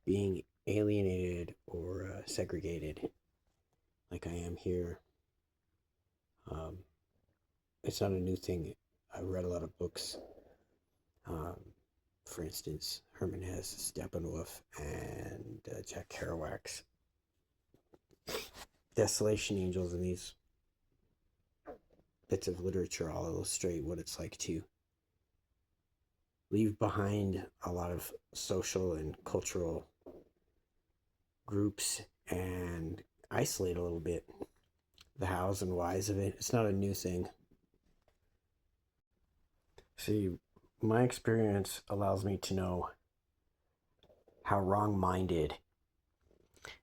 being alienated or segregated like I am here. Um, it's not a new thing. I read a lot of books. Um, for instance, Herman Hesse, Steppenwolf, and Jack Kerouac's Desolation Angels, and these bits of literature all illustrate what it's like to leave behind a lot of social and cultural groups and isolate a little bit. The hows and whys of it. It's not a new thing. See, my experience allows me to know how wrong minded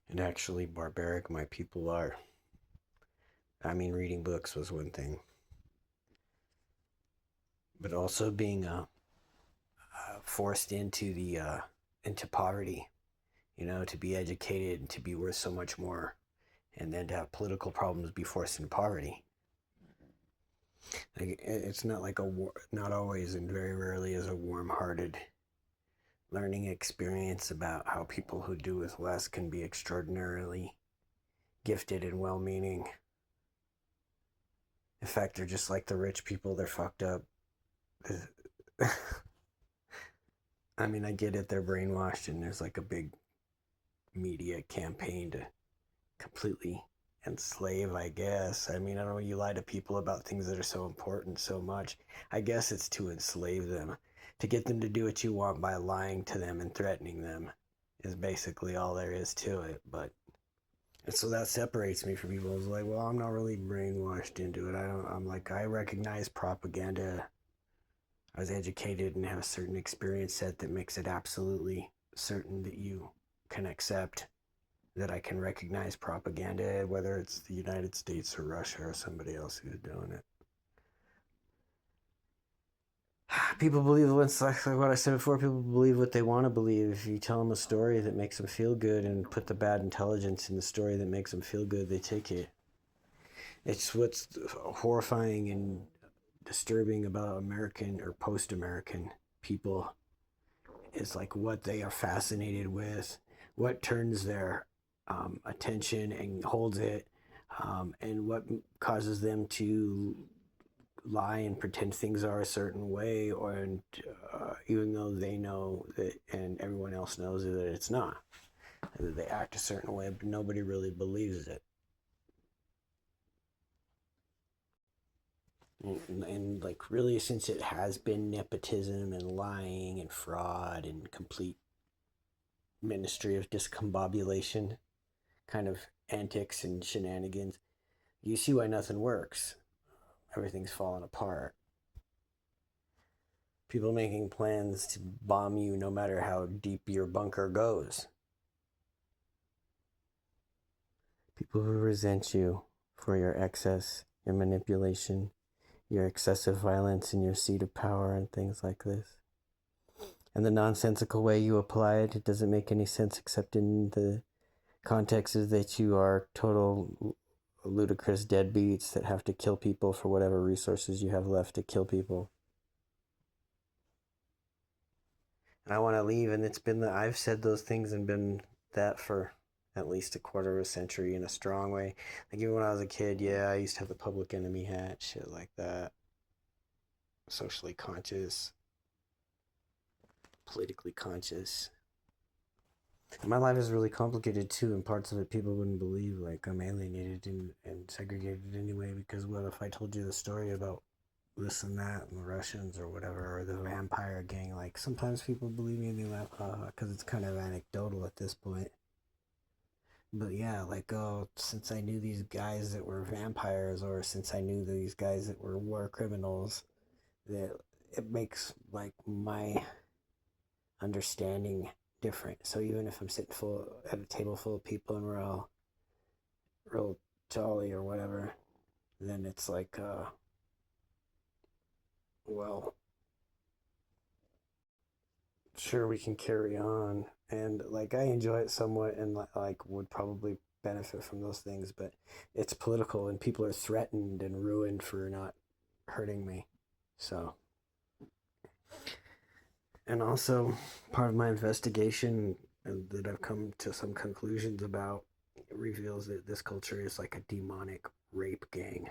and actually barbaric my people are. I mean, reading books was one thing, but also being forced into poverty, to be educated and to be worth so much more, and then to have political problems, be forced into poverty. Like, it's not like not always and very rarely is a warm-hearted learning experience about how people who do with less can be extraordinarily gifted and well-meaning. In fact, they're just like the rich people. They're fucked up. I mean, I get it. They're brainwashed, and there's like a big media campaign to completely enslave, I guess. I mean, I don't know. You lie to people about things that are so important so much. I guess it's to enslave them, to get them to do what you want by lying to them and threatening them is basically all there is to it. But and so that separates me from people. It's like, well, I'm not really brainwashed into it. I'm like, I recognize propaganda. I was educated and have a certain experience set that makes it absolutely certain that you can accept that I can recognize propaganda, whether it's the United States or Russia or somebody else who's doing it. People believe what's like what I said before. People believe what they want to believe. If you tell them a story that makes them feel good and put the bad intelligence in the story that makes them feel good, they take it. It's what's horrifying and disturbing about American or post-American people is like what they are fascinated with, what turns their attention and holds it, and what causes them to lie and pretend things are a certain way, and even though they know that and everyone else knows that it's not, that they act a certain way, but nobody really believes it. And like really, since it has been nepotism and lying and fraud and complete ministry of discombobulation kind of antics and shenanigans, you see why nothing works. Everything's falling apart. People making plans to bomb you no matter how deep your bunker goes. People who resent you for your excess, your manipulation, your excessive violence in your seat of power and things like this. And the nonsensical way you apply it, it doesn't make any sense except in the context is that you are total ludicrous deadbeats that have to kill people for whatever resources you have left to kill people. And I want to leave, and I've said those things and been that for at least a quarter of a century in a strong way. Like even when I was a kid, yeah, I used to have the public enemy hat, shit like that. Socially conscious, politically conscious. And my life is really complicated too, and parts of it people wouldn't believe. Like I'm alienated and segregated anyway, because what if I told you the story about this and that and the Russians or whatever, or the vampire gang? Like sometimes people believe me and they laugh because it's kind of anecdotal at this point. But yeah, like, oh, since I knew these guys that were vampires, or since I knew these guys that were war criminals, that it makes like my understanding different. So even if I'm sitting full at a table full of people and we're all real jolly or whatever, then it's like, well, sure, we can carry on. And like I enjoy it somewhat and like would probably benefit from those things, but it's political and people are threatened and ruined for not hurting me. So, and also part of my investigation and that I've come to some conclusions about, reveals that this culture is like a demonic rape gang,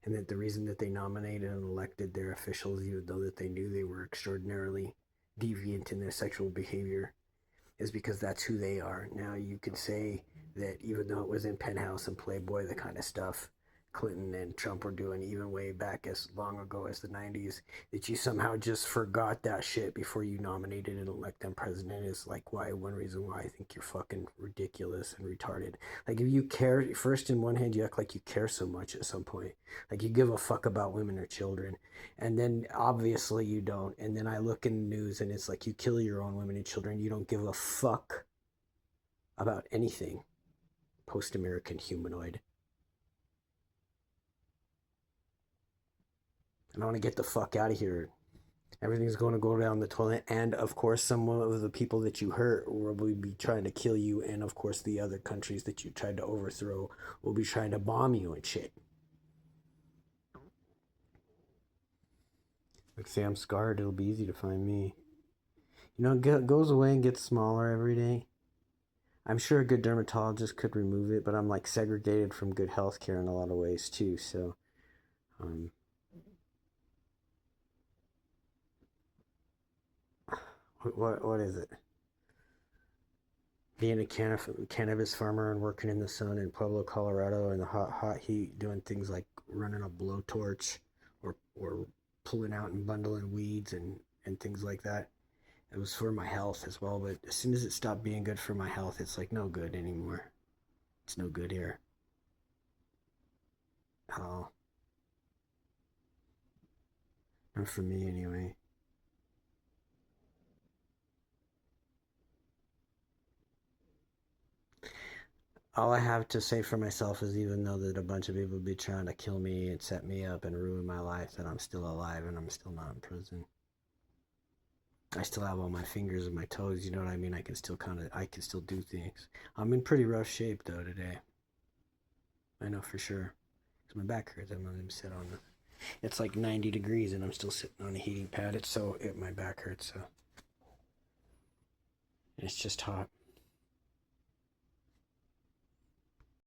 and that the reason that they nominated and elected their officials, even though that they knew they were extraordinarily deviant in their sexual behavior, is because that's who they are. Now you could say that even though it was in Penthouse and Playboy, the kind of stuff Clinton and Trump were doing even way back as long ago as the 90s, that you somehow just forgot that shit before you nominated and elect them president, is like one reason why I think you're fucking ridiculous and retarded. Like, if you care, first in one hand you act like you care so much at some point, like you give a fuck about women or children, and then obviously you don't. And then I look in the news and it's like you kill your own women and children, you don't give a fuck about anything. Post-American humanoid. I want to get the fuck out of here. Everything's going to go down the toilet, and of course some of the people that you hurt will be trying to kill you, and of course the other countries that you tried to overthrow will be trying to bomb you and shit. Like, say I'm scarred, it'll be easy to find me. You know, it goes away and gets smaller every day. I'm sure a good dermatologist could remove it, but I'm like segregated from good healthcare in a lot of ways too. So, what is it? Being a cannabis farmer and working in the sun in Pueblo, Colorado, in the hot heat, doing things like running a blowtorch or pulling out and bundling weeds and things like that. It was for my health as well, but as soon as it stopped being good for my health, it's like no good anymore. It's no good here. Oh, not for me anyway. All I have to say for myself is, even though that a bunch of people be trying to kill me and set me up and ruin my life, that I'm still alive and I'm still not in prison. I still have all my fingers and my toes, you know what I mean? I can still do things. I'm in pretty rough shape though today. I know for sure. Cause my back hurts. I'm gonna sit on the. It's like 90 degrees and I'm still sitting on a heating pad. My back hurts. So it's just hot.